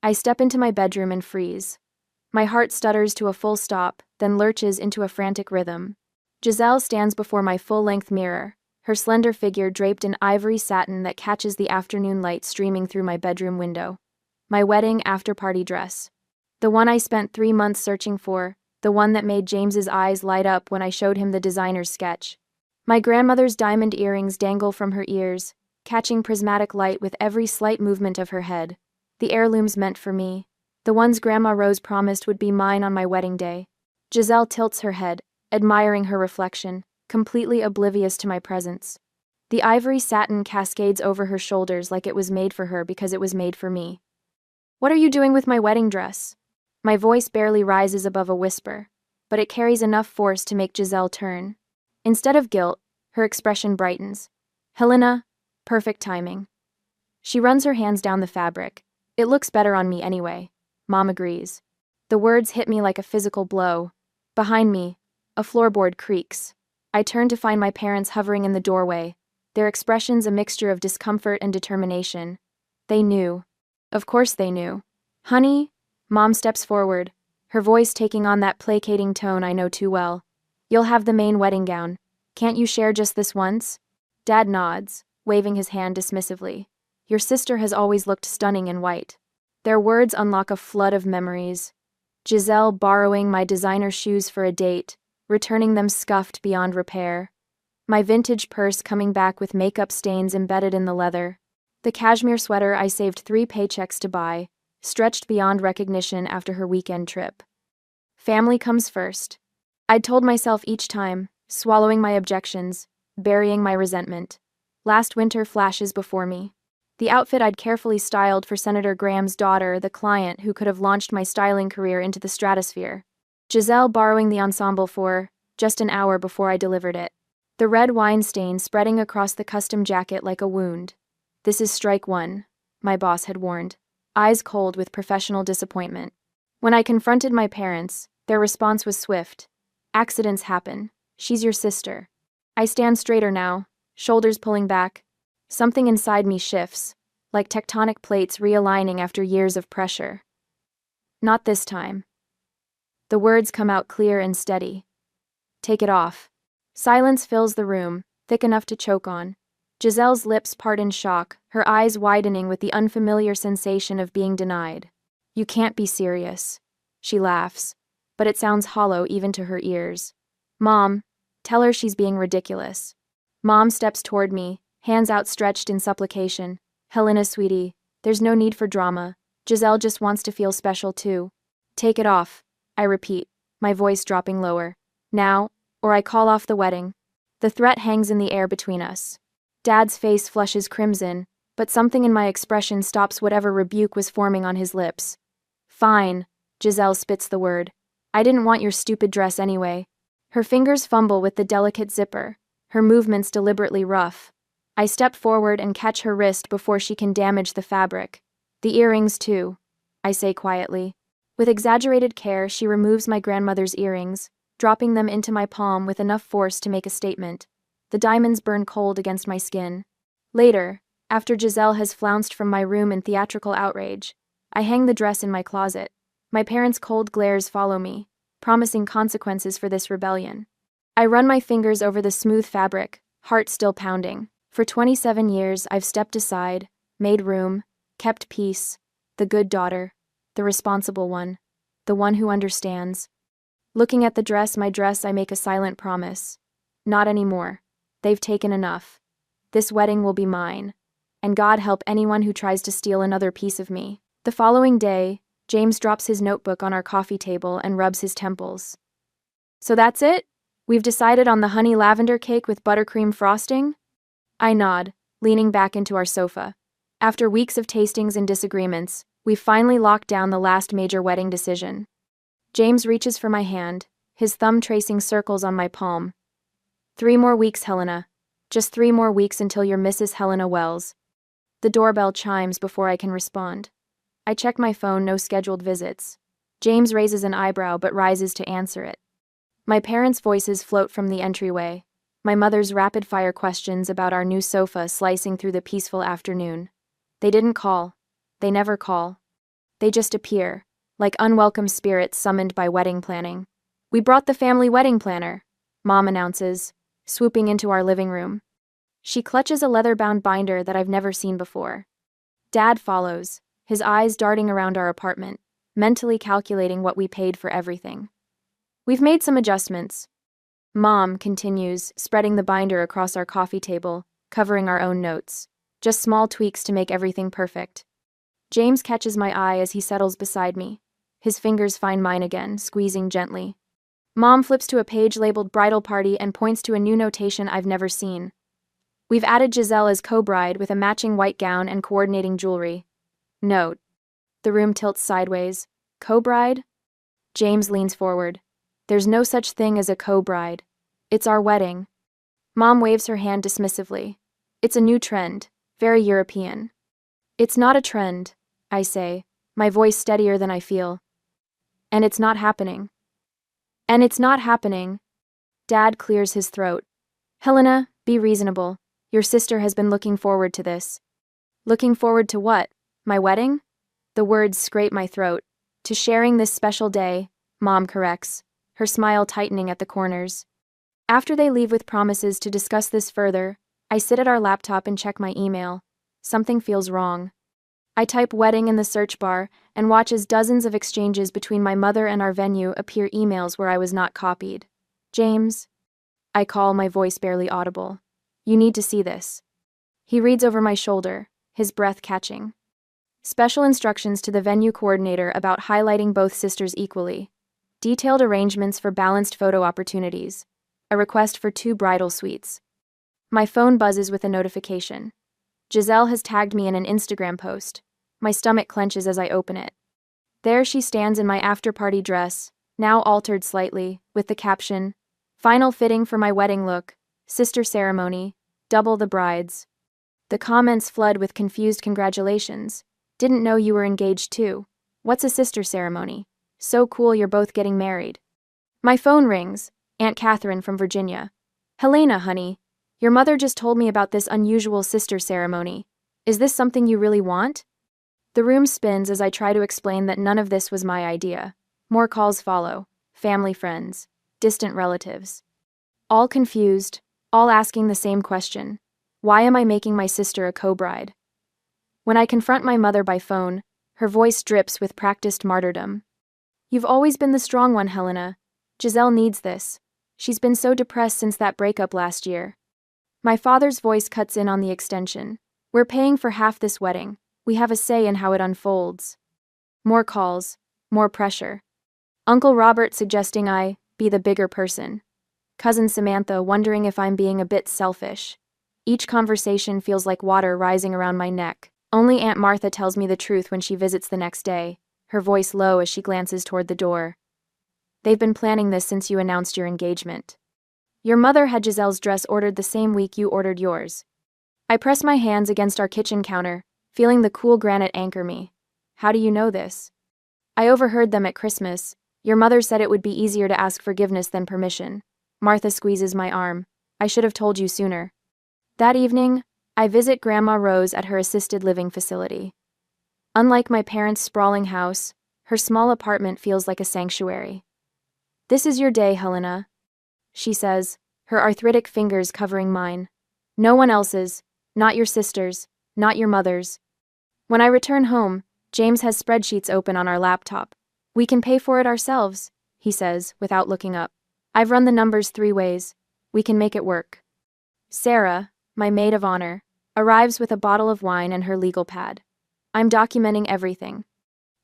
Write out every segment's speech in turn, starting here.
I step into my bedroom and freeze. My heart stutters to a full stop, then lurches into a frantic rhythm. Giselle stands before my full-length mirror, her slender figure draped in ivory satin that catches the afternoon light streaming through my bedroom window. My wedding after-party dress. The one I spent 3 months searching for, the one that made James's eyes light up when I showed him the designer's sketch. My grandmother's diamond earrings dangle from her ears, catching prismatic light with every slight movement of her head. The heirlooms meant for me, the ones Grandma Rose promised would be mine on my wedding day. Giselle tilts her head, admiring her reflection, completely oblivious to my presence. The ivory satin cascades over her shoulders like it was made for her because it was made for me. "What are you doing with my wedding dress?" My voice barely rises above a whisper, but it carries enough force to make Giselle turn. Instead of guilt, her expression brightens. "Helena, perfect timing." She runs her hands down the fabric. "It looks better on me anyway." Mom agrees. The words hit me like a physical blow. Behind me, a floorboard creaks. I turn to find my parents hovering in the doorway, their expressions a mixture of discomfort and determination. They knew. Of course they knew. "Honey," Mom steps forward, her voice taking on that placating tone I know too well. "You'll have the main wedding gown. Can't you share just this once?" Dad nods, waving his hand dismissively. "Your sister has always looked stunning in white." Their words unlock a flood of memories. Giselle borrowing my designer shoes for a date, returning them scuffed beyond repair. My vintage purse coming back with makeup stains embedded in the leather. The cashmere sweater I saved 3 paychecks to buy, stretched beyond recognition after her weekend trip. Family comes first. I'd told myself each time, swallowing my objections, burying my resentment. Last winter flashes before me. The outfit I'd carefully styled for Senator Graham's daughter, the client who could have launched my styling career into the stratosphere. Giselle borrowing the ensemble for just an hour before I delivered it. The red wine stain spreading across the custom jacket like a wound. "This is strike one," my boss had warned, eyes cold with professional disappointment. When I confronted my parents, their response was swift. "Accidents happen. She's your sister." I stand straighter now, shoulders pulling back. Something inside me shifts, like tectonic plates realigning after years of pressure. "Not this time." The words come out clear and steady. "Take it off." Silence fills the room, thick enough to choke on. Giselle's lips part in shock, her eyes widening with the unfamiliar sensation of being denied. "You can't be serious." She laughs, but it sounds hollow even to her ears. "Mom, tell her she's being ridiculous." Mom steps toward me, hands outstretched in supplication. "Helena, sweetie, there's no need for drama. Giselle just wants to feel special too." "Take it off," I repeat, my voice dropping lower. "Now, or I call off the wedding." The threat hangs in the air between us. Dad's face flushes crimson, but something in my expression stops whatever rebuke was forming on his lips. "Fine," Giselle spits the word. "I didn't want your stupid dress anyway." Her fingers fumble with the delicate zipper, her movements deliberately rough. I step forward and catch her wrist before she can damage the fabric. "The earrings, too," I say quietly. With exaggerated care, she removes my grandmother's earrings, dropping them into my palm with enough force to make a statement. The diamonds burn cold against my skin. Later, after Giselle has flounced from my room in theatrical outrage, I hang the dress in my closet. My parents' cold glares follow me, promising consequences for this rebellion. I run my fingers over the smooth fabric, heart still pounding. For 27 years, I've stepped aside, made room, kept peace, the good daughter, the responsible one, the one who understands. Looking at my dress, I make a silent promise. Not anymore. They've taken enough. This wedding will be mine, and God help anyone who tries to steal another piece of me. The following day, James drops his notebook on our coffee table and rubs his temples. "So that's it? We've decided on the honey lavender cake with buttercream frosting?" I nod, leaning back into our sofa. After weeks of tastings and disagreements, we've finally locked down the last major wedding decision. James reaches for my hand, his thumb tracing circles on my palm. 3 more weeks, Helena. Just 3 more weeks until you're Mrs. Helena Wells." The doorbell chimes before I can respond. I check my phone, no scheduled visits. James raises an eyebrow but rises to answer it. My parents' voices float from the entryway, my mother's rapid-fire questions about our new sofa slicing through the peaceful afternoon. They didn't call. They never call. They just appear, like unwelcome spirits summoned by wedding planning. "We brought the family wedding planner," Mom announces, swooping into our living room. She clutches a leather-bound binder that I've never seen before. Dad follows, his eyes darting around our apartment, mentally calculating what we paid for everything. "We've made some adjustments," Mom continues, spreading the binder across our coffee table, covering our own notes. "Just small tweaks to make everything perfect." James catches my eye as he settles beside me. His fingers find mine again, squeezing gently. Mom flips to a page labeled Bridal Party and points to a new notation I've never seen. "We've added Giselle as co-bride with a matching white gown and coordinating jewelry." Note. The room tilts sideways. "Co-bride?" James leans forward. "There's no such thing as a co-bride. It's our wedding." Mom waves her hand dismissively. "It's a new trend, very European." "It's not a trend," I say, my voice steadier than I feel. "And it's not happening." "And it's not happening." Dad clears his throat. "Helena, be reasonable. Your sister has been looking forward to this." "Looking forward to what? My wedding?" The words scrape my throat. "To sharing this special day," Mom corrects, her smile tightening at the corners. After they leave with promises to discuss this further, I sit at our laptop and check my email. Something feels wrong. I type wedding in the search bar and watch as dozens of exchanges between my mother and our venue appear emails where I was not copied. "James?" I call, my voice barely audible. "You need to see this." He reads over my shoulder, his breath catching. Special instructions to the venue coordinator about highlighting both sisters equally. Detailed arrangements for balanced photo opportunities. A request for 2 bridal suites. My phone buzzes with a notification. Giselle has tagged me in an Instagram post. My stomach clenches as I open it. There she stands in my after-party dress, now altered slightly, with the caption, "Final fitting for my wedding look, sister ceremony, double the brides." The comments flood with confused congratulations. "Didn't know you were engaged too. What's a sister ceremony? So cool you're both getting married." My phone rings, Aunt Catherine from Virginia. "Helena, honey, your mother just told me about this unusual sister ceremony. Is this something you really want?" The room spins as I try to explain that none of this was my idea. More calls follow, family friends, distant relatives. All confused, all asking the same question. Why am I making my sister a co-bride? When I confront my mother by phone, her voice drips with practiced martyrdom. "You've always been the strong one, Helena. Giselle needs this. She's been so depressed since that breakup last year." My father's voice cuts in on the extension. "We're paying for half this wedding. We have a say in how it unfolds." More calls, more pressure. Uncle Robert suggesting I be the bigger person. Cousin Samantha wondering if I'm being a bit selfish. Each conversation feels like water rising around my neck. Only Aunt Martha tells me the truth when she visits the next day, her voice low as she glances toward the door. "They've been planning this since you announced your engagement. Your mother had Giselle's dress ordered the same week you ordered yours." I press my hands against our kitchen counter, feeling the cool granite anchor me. "How do you know this?" "I overheard them at Christmas. Your mother said it would be easier to ask forgiveness than permission." Martha squeezes my arm. "I should have told you sooner." That evening, I visit Grandma Rose at her assisted living facility. Unlike my parents' sprawling house, her small apartment feels like a sanctuary. "This is your day, Helena," she says, her arthritic fingers covering mine. "No one else's, not your sister's, not your mother's." When I return home, James has spreadsheets open on our laptop. "We can pay for it ourselves," he says, without looking up. "I've run the numbers 3 ways. We can make it work." Sarah, my maid of honor, arrives with a bottle of wine and her legal pad. "I'm documenting everything,"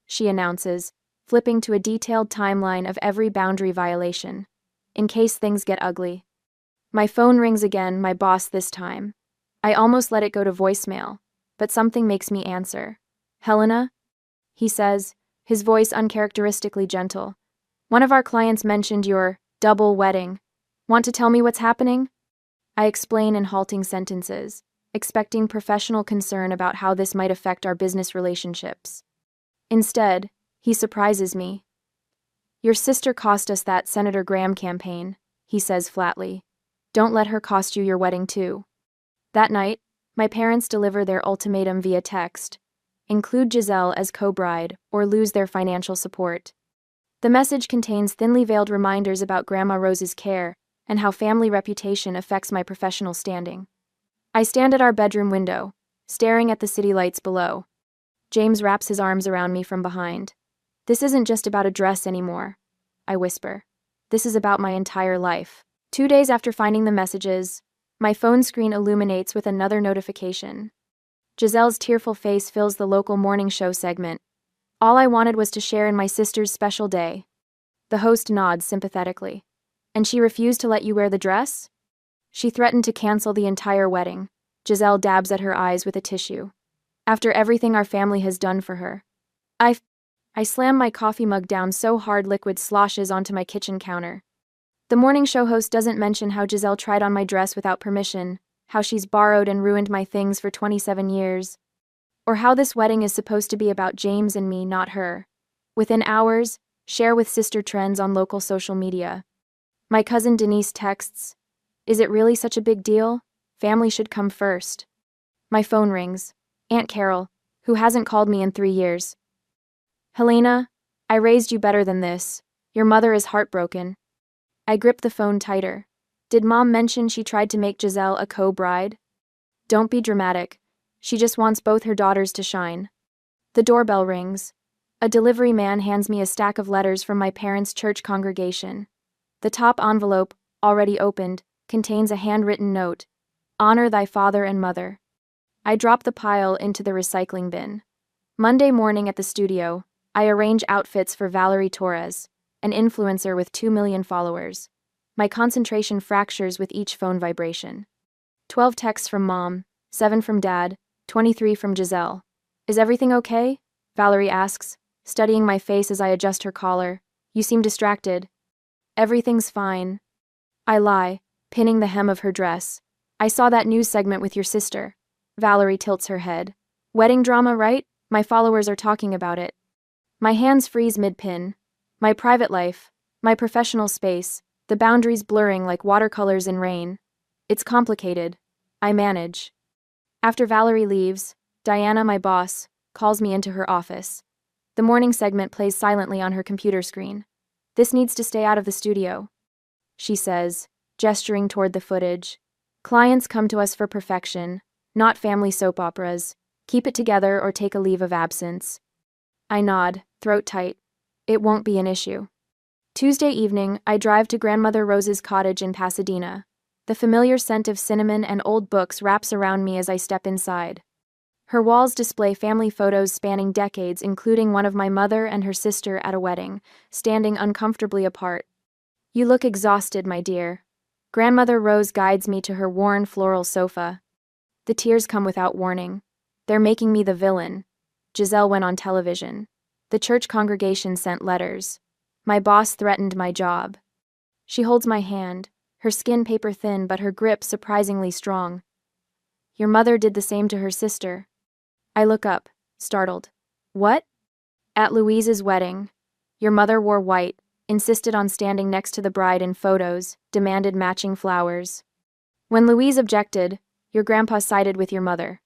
she announces, flipping to a detailed timeline of every boundary violation, in case things get ugly. My phone rings again, my boss this time. I almost let it go to voicemail, but something makes me answer. "Helena?" he says, his voice uncharacteristically gentle. "One of our clients mentioned your double wedding. Want to tell me what's happening?" I explain in halting sentences, expecting professional concern about how this might affect our business relationships. Instead, he surprises me. "Your sister cost us that Senator Graham campaign," he says flatly. "Don't let her cost you your wedding too." That night, my parents deliver their ultimatum via text. include Giselle as co-bride, or lose their financial support. The message contains thinly veiled reminders about Grandma Rose's care and how family reputation affects my professional standing. I stand at our bedroom window, staring at the city lights below. James wraps his arms around me from behind. "This isn't just about a dress anymore," I whisper. "This is about my entire life." 2 days after finding the messages, my phone screen illuminates with another notification. Giselle's tearful face fills the local morning show segment. All I wanted was to share in my sister's special day. The host nods sympathetically. "And she refused to let you wear the dress?" "She threatened to cancel the entire wedding." Giselle dabs at her eyes with a tissue. "After everything our family has done for her." I slam my coffee mug down so hard liquid sloshes onto my kitchen counter. The morning show host doesn't mention how Giselle tried on my dress without permission, how she's borrowed and ruined my things for 27 years, or how this wedding is supposed to be about James and me, not her. Within hours, share with sister trends on local social media. My cousin Denise texts, "Is it really such a big deal? Family should come first." My phone rings. Aunt Carol, who hasn't called me in 3 years. "Helena, I raised you better than this. Your mother is heartbroken." I grip the phone tighter. Did Mom mention she tried to make Giselle a co-bride? Don't be dramatic. She just wants both her daughters to shine. The doorbell rings. A delivery man hands me a stack of letters from my parents' church congregation. The top envelope, already opened, contains a handwritten note. "Honor thy father and mother." I drop the pile into the recycling bin. Monday morning at the studio, I arrange outfits for Valerie Torres, an influencer with 2 million followers. My concentration fractures with each phone vibration. 12 texts from Mom, 7 from Dad, 23 from Giselle. "Is everything okay?" Valerie asks, studying my face as I adjust her collar. "You seem distracted." "Everything's fine." I lie, pinning the hem of her dress. "I saw that news segment with your sister." Valerie tilts her head. "Wedding drama, right? My followers are talking about it." My hands freeze mid-pin. My private life, my professional space, the boundaries blurring like watercolors in rain. It's complicated. I manage. After Valerie leaves, Diana, my boss, calls me into her office. The morning segment plays silently on her computer screen. "This needs to stay out of the studio," she says, gesturing toward the footage. "Clients come to us for perfection, not family soap operas. Keep it together or take a leave of absence." I nod, throat tight. It won't be an issue. Tuesday evening, I drive to Grandmother Rose's cottage in Pasadena. The familiar scent of cinnamon and old books wraps around me as I step inside. Her walls display family photos spanning decades, including one of my mother and her sister at a wedding, standing uncomfortably apart. "You look exhausted, my dear." Grandmother Rose guides me to her worn floral sofa. The tears come without warning. "They're making me the villain." Giselle went on television. The church congregation sent letters. My boss threatened my job. She holds my hand, her skin paper thin but her grip surprisingly strong. "Your mother did the same to her sister." I look up, startled. "What?" "At Louise's wedding. Your mother wore white, insisted on standing next to the bride in photos, demanded matching flowers. When Louise objected, your grandpa sided with your mother."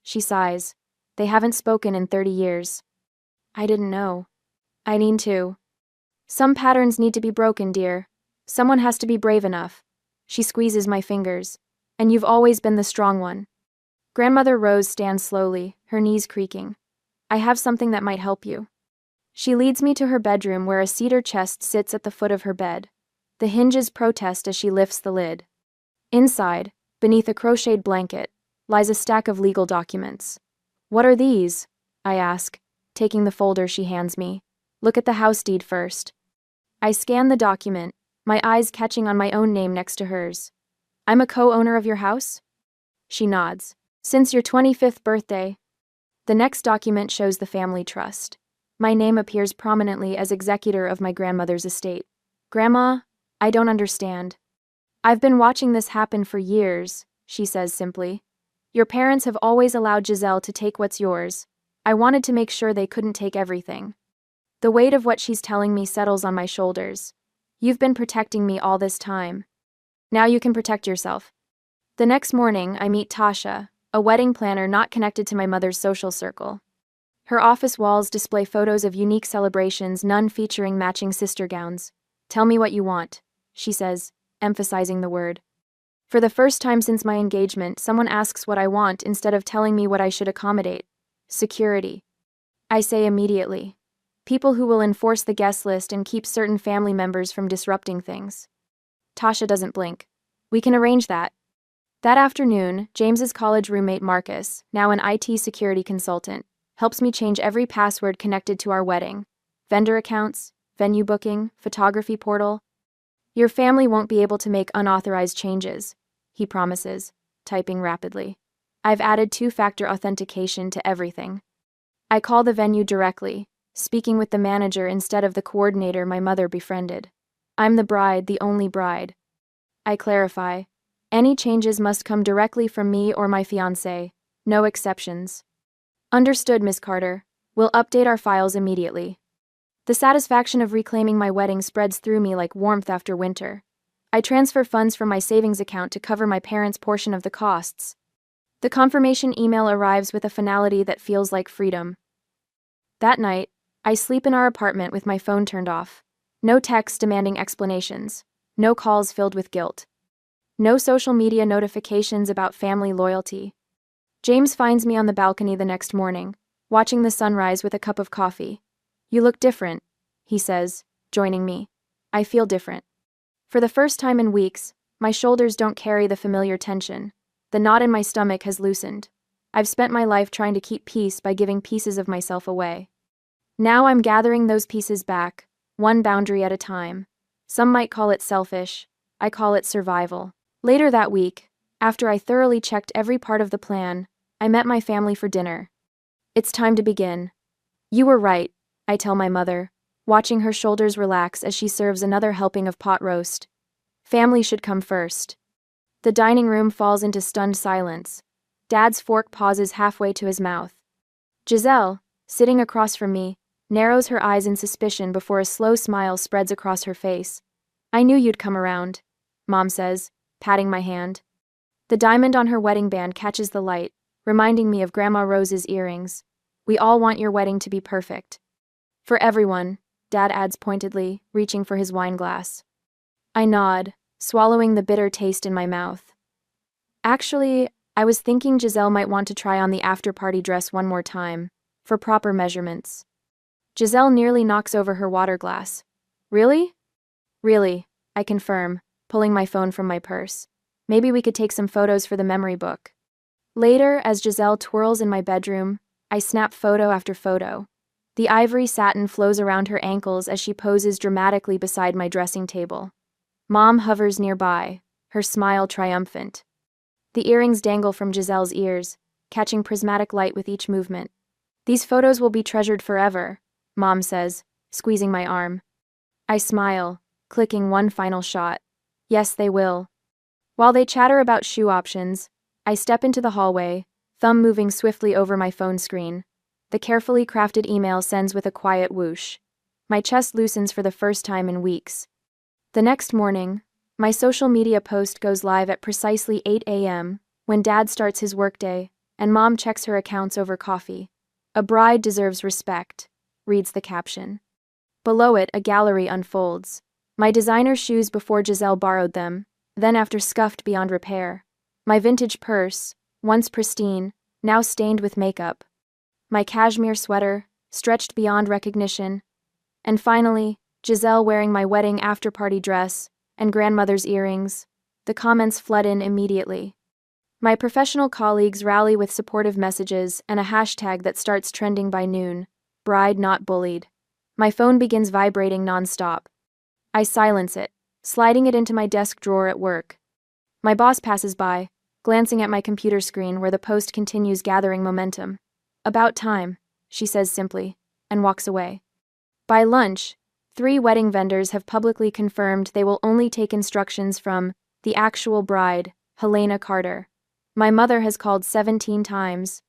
She sighs. "They haven't spoken in 30 years. I didn't know." "I need to." "Some patterns need to be broken, dear. Someone has to be brave enough." She squeezes my fingers. "And you've always been the strong one." Grandmother Rose stands slowly, her knees creaking. "I have something that might help you." She leads me to her bedroom where a cedar chest sits at the foot of her bed. The hinges protest as she lifts the lid. Inside, beneath a crocheted blanket, lies a stack of legal documents. "What are these?" I ask, taking the folder she hands me. "Look at the house deed first." I scan the document, my eyes catching on my own name next to hers. "I'm a co-owner of your house?" She nods. "Since your 25th birthday." The next document shows the family trust. My name appears prominently as executor of my grandmother's estate. "Grandma, I don't understand." "I've been watching this happen for years," she says simply. "Your parents have always allowed Giselle to take what's yours. I wanted to make sure they couldn't take everything." The weight of what she's telling me settles on my shoulders. "You've been protecting me all this time. Now you can protect yourself." The next morning, I meet Tasha, a wedding planner not connected to my mother's social circle. Her office walls display photos of unique celebrations, none featuring matching sister gowns. "Tell me what you want," she says, emphasizing the word. For the first time since my engagement, someone asks what I want instead of telling me what I should accommodate. Security. I say immediately. People who will enforce the guest list and keep certain family members from disrupting things. Tasha doesn't blink. "We can arrange that." That afternoon, James's college roommate Marcus, now an IT security consultant, helps me change every password connected to our wedding. Vendor accounts, venue booking, photography portal. "Your family won't be able to make unauthorized changes," he promises, typing rapidly. "I've added two-factor authentication to everything." I call the venue directly, speaking with the manager instead of the coordinator my mother befriended. "I'm the bride, the only bride." I clarify. "Any changes must come directly from me or my fiancé. No exceptions." "Understood, Miss Carter. We'll update our files immediately." The satisfaction of reclaiming my wedding spreads through me like warmth after winter. I transfer funds from my savings account to cover my parents' portion of the costs. The confirmation email arrives with a finality that feels like freedom. That night, I sleep in our apartment with my phone turned off. No texts demanding explanations. No calls filled with guilt. No social media notifications about family loyalty. James finds me on the balcony the next morning, watching the sunrise with a cup of coffee. "You look different," he says, joining me. I feel different. For the first time in weeks, my shoulders don't carry the familiar tension. The knot in my stomach has loosened. I've spent my life trying to keep peace by giving pieces of myself away. Now I'm gathering those pieces back, one boundary at a time. Some might call it selfish. I call it survival. Later that week, after I thoroughly checked every part of the plan, I met my family for dinner. "It's time to begin." "You were right," I tell my mother, watching her shoulders relax as she serves another helping of pot roast. "Family should come first." The dining room falls into stunned silence. Dad's fork pauses halfway to his mouth. Giselle, sitting across from me, narrows her eyes in suspicion before a slow smile spreads across her face. "I knew you'd come around," Mom says, patting my hand. The diamond on her wedding band catches the light, reminding me of Grandma Rose's earrings. "We all want your wedding to be perfect." "For everyone," Dad adds pointedly, reaching for his wine glass. I nod, swallowing the bitter taste in my mouth. "Actually, I was thinking Giselle might want to try on the after-party dress one more time, for proper measurements." Giselle nearly knocks over her water glass. "Really?" "Really," I confirm, pulling my phone from my purse. "Maybe we could take some photos for the memory book." Later, as Giselle twirls in my bedroom, I snap photo after photo. The ivory satin flows around her ankles as she poses dramatically beside my dressing table. Mom hovers nearby, her smile triumphant. The earrings dangle from Giselle's ears, catching prismatic light with each movement. "These photos will be treasured forever," Mom says, squeezing my arm. I smile, clicking one final shot. Yes, they will. While they chatter about shoe options, I step into the hallway, thumb moving swiftly over my phone screen. The carefully crafted email sends with a quiet whoosh. My chest loosens for the first time in weeks. The next morning, my social media post goes live at precisely 8 a.m., when Dad starts his workday, and Mom checks her accounts over coffee. "A bride deserves respect," reads the caption. Below it, a gallery unfolds. My designer shoes before Giselle borrowed them, then after scuffed beyond repair. My vintage purse, once pristine, now stained with makeup. My cashmere sweater, stretched beyond recognition. And finally, Giselle wearing my wedding after-party dress and grandmother's earrings. The comments flood in immediately. My professional colleagues rally with supportive messages and a hashtag that starts trending by noon. Bride not bullied. My phone begins vibrating nonstop. I silence it, sliding it into my desk drawer at work. My boss passes by, glancing at my computer screen where the post continues gathering momentum. "About time," she says simply, and walks away. By lunch, 3 wedding vendors have publicly confirmed they will only take instructions from the actual bride, Helena Carter. My mother has called 17 times.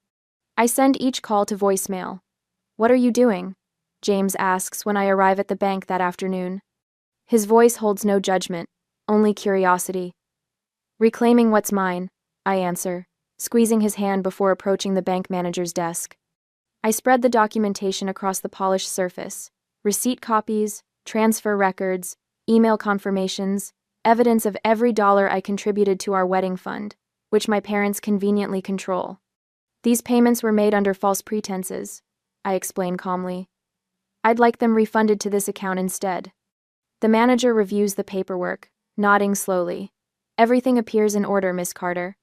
I send each call to voicemail. "What are you doing?" James asks when I arrive at the bank that afternoon. His voice holds no judgment, only curiosity. "Reclaiming what's mine," I answer, squeezing his hand before approaching the bank manager's desk. I spread the documentation across the polished surface. Receipt copies, transfer records, email confirmations, evidence of every dollar I contributed to our wedding fund, which my parents conveniently control. These payments were made under false pretenses, I explain calmly. I'd like them refunded to this account instead. The manager reviews the paperwork, nodding slowly. Everything appears in order, Miss Carter.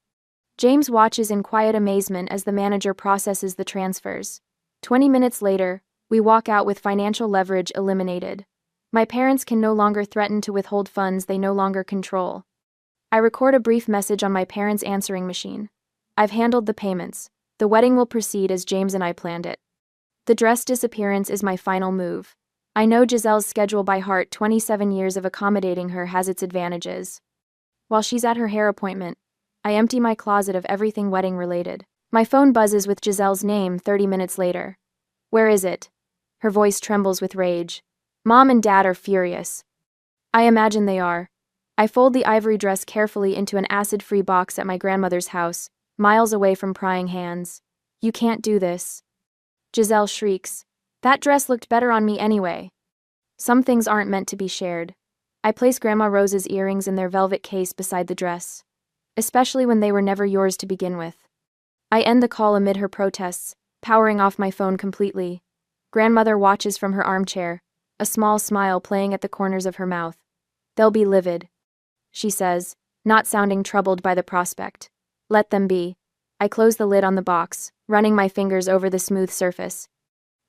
James watches in quiet amazement as the manager processes the transfers. 20 minutes later, we walk out with financial leverage eliminated. My parents can no longer threaten to withhold funds they no longer control. I record a brief message on my parents' answering machine. I've handled the payments. The wedding will proceed as James and I planned it. The dress disappearance is my final move. I know Giselle's schedule by heart. 27 years of accommodating her has its advantages. While she's at her hair appointment, I empty my closet of everything wedding-related. My phone buzzes with Giselle's name 30 minutes later. Where is it? Her voice trembles with rage. Mom and Dad are furious. I imagine they are. I fold the ivory dress carefully into an acid-free box at my grandmother's house, miles away from prying hands. You can't do this. Giselle shrieks. That dress looked better on me anyway. Some things aren't meant to be shared. I place Grandma Rose's earrings in their velvet case beside the dress, especially when they were never yours to begin with. I end the call amid her protests, powering off my phone completely. Grandmother watches from her armchair, a small smile playing at the corners of her mouth. They'll be livid, she says, not sounding troubled by the prospect. Let them be. I close the lid on the box, running my fingers over the smooth surface.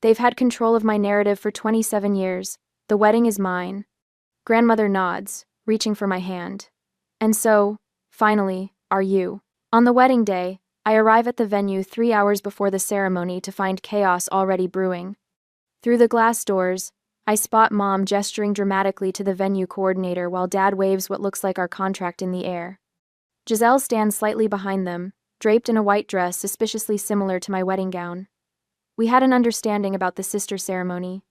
They've had control of my narrative for 27 years. The wedding is mine. Grandmother nods, reaching for my hand. And so, finally, are you. On the wedding day, I arrive at the venue 3 hours before the ceremony to find chaos already brewing. Through the glass doors, I spot Mom gesturing dramatically to the venue coordinator while Dad waves what looks like our contract in the air. Giselle stands slightly behind them, draped in a white dress suspiciously similar to my wedding gown. We had an understanding about the sister ceremony.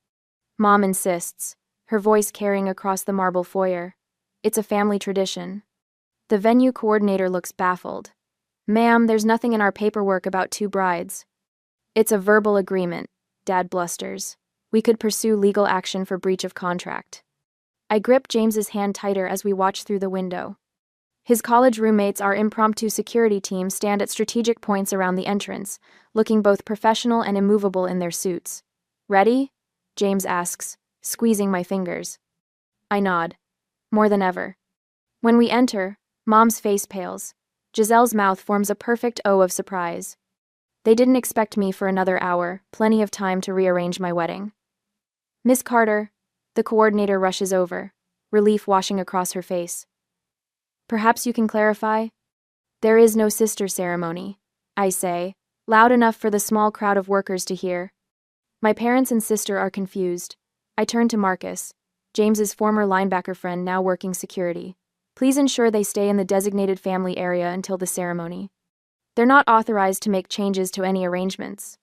Mom insists, her voice carrying across the marble foyer. It's a family tradition. The venue coordinator looks baffled. Ma'am, there's nothing in our paperwork about two brides. It's a verbal agreement, Dad blusters. We could pursue legal action for breach of contract. I grip James's hand tighter as we watch through the window. His college roommates, our impromptu security team, stand at strategic points around the entrance, looking both professional and immovable in their suits. Ready? James asks, squeezing my fingers. I nod. More than ever. When we enter, Mom's face pales. Giselle's mouth forms a perfect O of surprise. They didn't expect me for another hour, plenty of time to rearrange my wedding. Miss Carter, the coordinator rushes over, relief washing across her face. Perhaps you can clarify? There is no sister ceremony, I say, loud enough for the small crowd of workers to hear. My parents and sister are confused. I turn to Marcus, James's former linebacker friend now working security. Please ensure they stay in the designated family area until the ceremony. They're not authorized to make changes to any arrangements.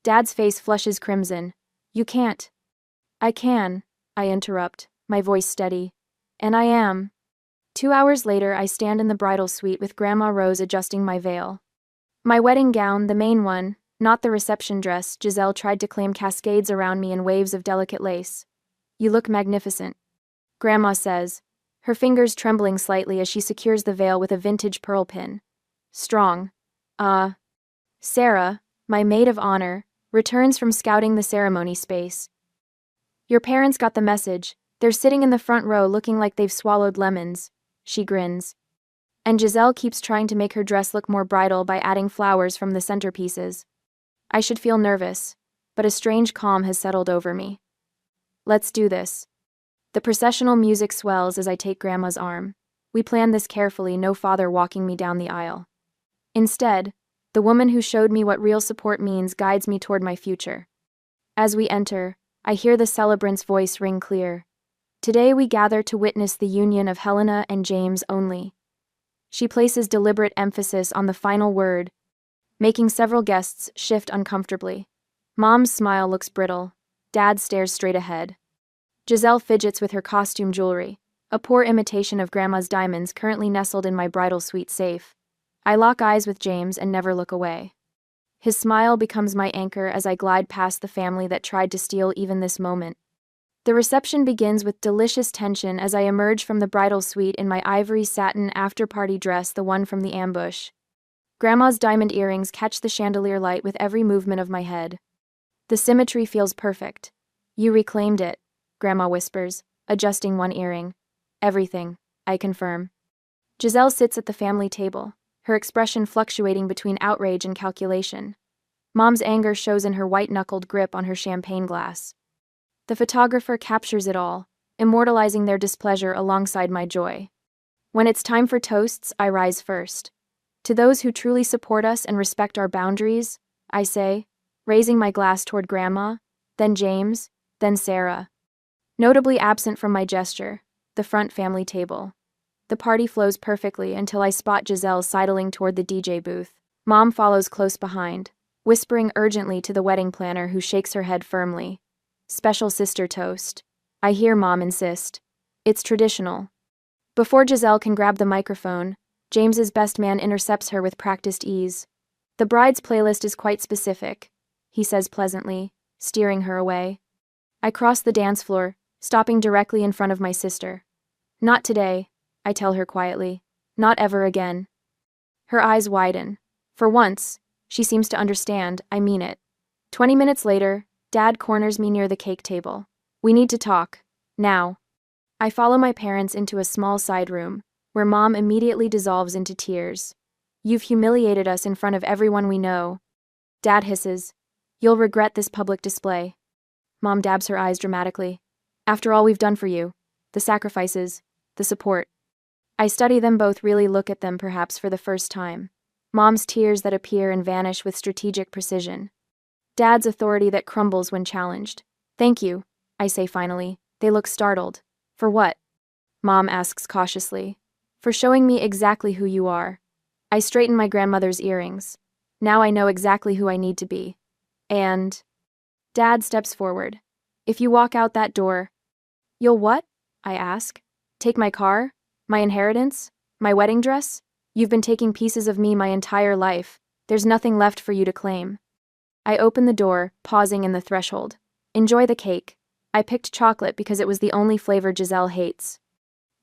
Dad's face flushes crimson. You can't. I can, I interrupt, my voice steady. And I am. 2 hours later, I stand in the bridal suite with Grandma Rose adjusting my veil. My wedding gown, the main one, not the reception dress, Giselle tried to claim, cascades around me in waves of delicate lace. You look magnificent, Grandma says, her fingers trembling slightly as she secures the veil with a vintage pearl pin. Strong. Sarah, my maid of honor, returns from scouting the ceremony space. Your parents got the message. They're sitting in the front row looking like they've swallowed lemons. She grins. And Giselle keeps trying to make her dress look more bridal by adding flowers from the centerpieces. I should feel nervous, but a strange calm has settled over me. Let's do this. The processional music swells as I take Grandma's arm. We planned this carefully, no father walking me down the aisle. Instead, the woman who showed me what real support means guides me toward my future. As we enter, I hear the celebrant's voice ring clear. Today we gather to witness the union of Helena and James only. She places deliberate emphasis on the final word, making several guests shift uncomfortably. Mom's smile looks brittle. Dad stares straight ahead. Giselle fidgets with her costume jewelry, a poor imitation of Grandma's diamonds currently nestled in my bridal suite safe. I lock eyes with James and never look away. His smile becomes my anchor as I glide past the family that tried to steal even this moment. The reception begins with delicious tension as I emerge from the bridal suite in my ivory satin after-party dress, the one from the ambush. Grandma's diamond earrings catch the chandelier light with every movement of my head. The symmetry feels perfect. You reclaimed it, Grandma whispers, adjusting one earring. Everything, I confirm. Giselle sits at the family table, her expression fluctuating between outrage and calculation. Mom's anger shows in her white-knuckled grip on her champagne glass. The photographer captures it all, immortalizing their displeasure alongside my joy. When it's time for toasts, I rise first. To those who truly support us and respect our boundaries, I say, raising my glass toward Grandma, then James, then Sarah. Notably absent from my gesture, the front family table. The party flows perfectly until I spot Giselle sidling toward the DJ booth. Mom follows close behind, whispering urgently to the wedding planner, who shakes her head firmly. Special sister toast. I hear Mom insist. It's traditional. Before Giselle can grab the microphone, James's best man intercepts her with practiced ease. The bride's playlist is quite specific, he says pleasantly, steering her away. I cross the dance floor, stopping directly in front of my sister. Not today, I tell her quietly. Not ever again. Her eyes widen. For once, she seems to understand, I mean it. 20 minutes later, Dad corners me near the cake table. We need to talk. Now. I follow my parents into a small side room, where Mom immediately dissolves into tears. You've humiliated us in front of everyone we know. Dad hisses. You'll regret this public display. Mom dabs her eyes dramatically. After all we've done for you, the sacrifices, the support. I study them both, really look at them perhaps for the first time. Mom's tears that appear and vanish with strategic precision. Dad's authority that crumbles when challenged. Thank you, I say finally. They look startled. For what? Mom asks cautiously. For showing me exactly who you are. I straighten my grandmother's earrings. Now I know exactly who I need to be. And... Dad steps forward. If you walk out that door... You'll what? I ask. Take my car? My inheritance? My wedding dress? You've been taking pieces of me my entire life. There's nothing left for you to claim. I open the door, pausing in the threshold. Enjoy the cake. I picked chocolate because it was the only flavor Giselle hates.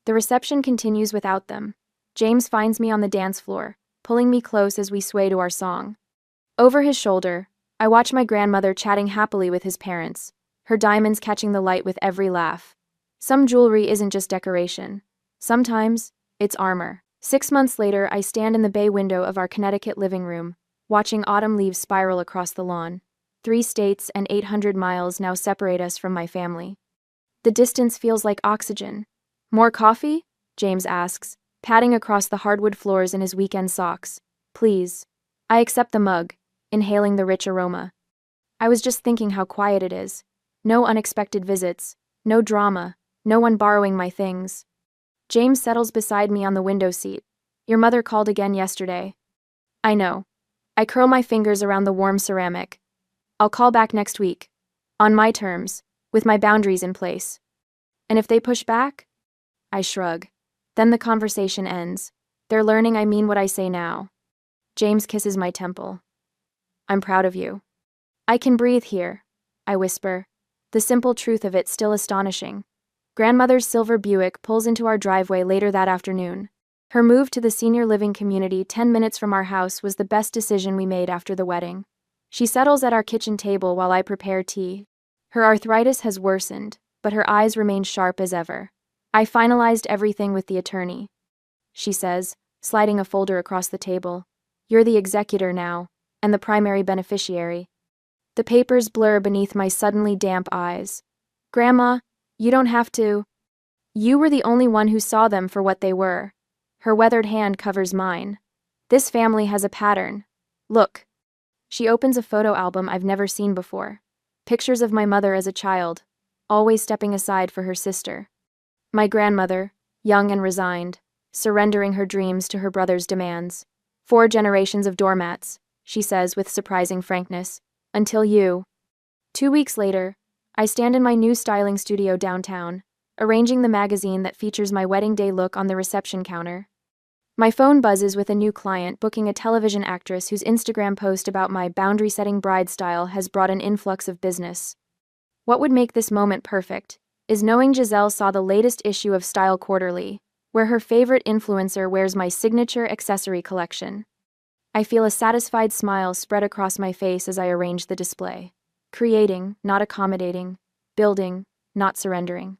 The reception continues without them. James finds me on the dance floor, pulling me close as we sway to our song. Over his shoulder, I watch my grandmother chatting happily with his parents, her diamonds catching the light with every laugh. Some jewelry isn't just decoration. Sometimes, it's armor. 6 months later, I stand in the bay window of our Connecticut living room, watching autumn leaves spiral across the lawn. 3 states and 800 miles now separate us from my family. The distance feels like oxygen. More coffee? James asks, padding across the hardwood floors in his weekend socks. Please. I accept the mug, inhaling the rich aroma. I was just thinking how quiet it is. No unexpected visits, no drama, no one borrowing my things. James settles beside me on the window seat. Your mother called again yesterday. I know. I curl my fingers around the warm ceramic. I'll call back next week. On my terms, with my boundaries in place. And if they push back? I shrug. Then the conversation ends. They're learning I mean what I say now. James kisses my temple. I'm proud of you. I can breathe here, I whisper. The simple truth of it still astonishing. Grandmother's silver Buick pulls into our driveway later that afternoon. Her move to the senior living community 10 minutes from our house was the best decision we made after the wedding. She settles at our kitchen table while I prepare tea. Her arthritis has worsened, but her eyes remain sharp as ever. I finalized everything with the attorney, she says, sliding a folder across the table. You're the executor now, and the primary beneficiary. The papers blur beneath my suddenly damp eyes. Grandma, you don't have to. You were the only one who saw them for what they were. Her weathered hand covers mine. This family has a pattern. Look. She opens a photo album I've never seen before. Pictures of my mother as a child, always stepping aside for her sister. My grandmother, young and resigned, surrendering her dreams to her brother's demands. 4 generations of doormats, she says with surprising frankness. Until you. 2 weeks later, I stand in my new styling studio downtown, arranging the magazine that features my wedding day look on the reception counter. My phone buzzes with a new client booking a television actress whose Instagram post about my boundary-setting bride style has brought an influx of business. What would make this moment perfect is knowing Giselle saw the latest issue of Style Quarterly, where her favorite influencer wears my signature accessory collection. I feel a satisfied smile spread across my face as I arrange the display. Creating, not accommodating. Building, not surrendering.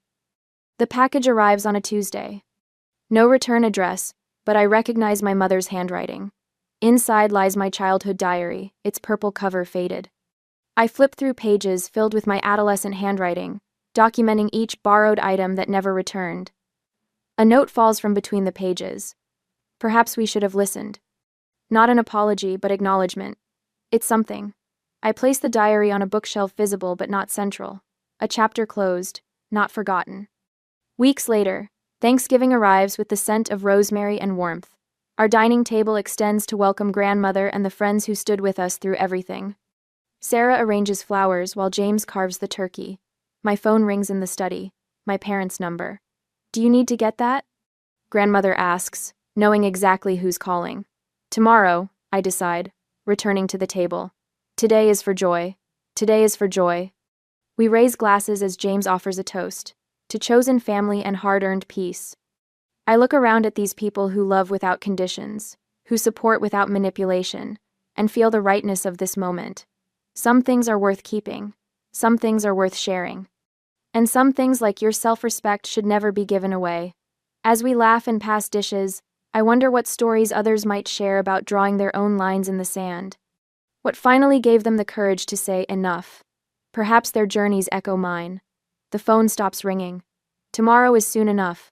The package arrives on a Tuesday. No return address, but I recognize my mother's handwriting. Inside lies my childhood diary, its purple cover faded. I flip through pages filled with my adolescent handwriting, documenting each borrowed item that never returned. A note falls from between the pages. Perhaps we should have listened. Not an apology, but acknowledgement. It's something. I place the diary on a bookshelf visible but not central. A chapter closed, not forgotten. Weeks later, Thanksgiving arrives with the scent of rosemary and warmth. Our dining table extends to welcome grandmother and the friends who stood with us through everything. Sarah arranges flowers while James carves the turkey. My phone rings in the study, my parents' number. "Do you need to get that?" Grandmother asks, knowing exactly who's calling. "Tomorrow," I decide, returning to the table. Today is for joy. Today is for joy. We raise glasses as James offers a toast, to chosen family and hard-earned peace. I look around at these people who love without conditions, who support without manipulation, and feel the rightness of this moment. Some things are worth keeping. Some things are worth sharing. And some things like your self-respect should never be given away. As we laugh and pass dishes, I wonder what stories others might share about drawing their own lines in the sand. What finally gave them the courage to say enough? Perhaps their journeys echo mine. The phone stops ringing. Tomorrow is soon enough.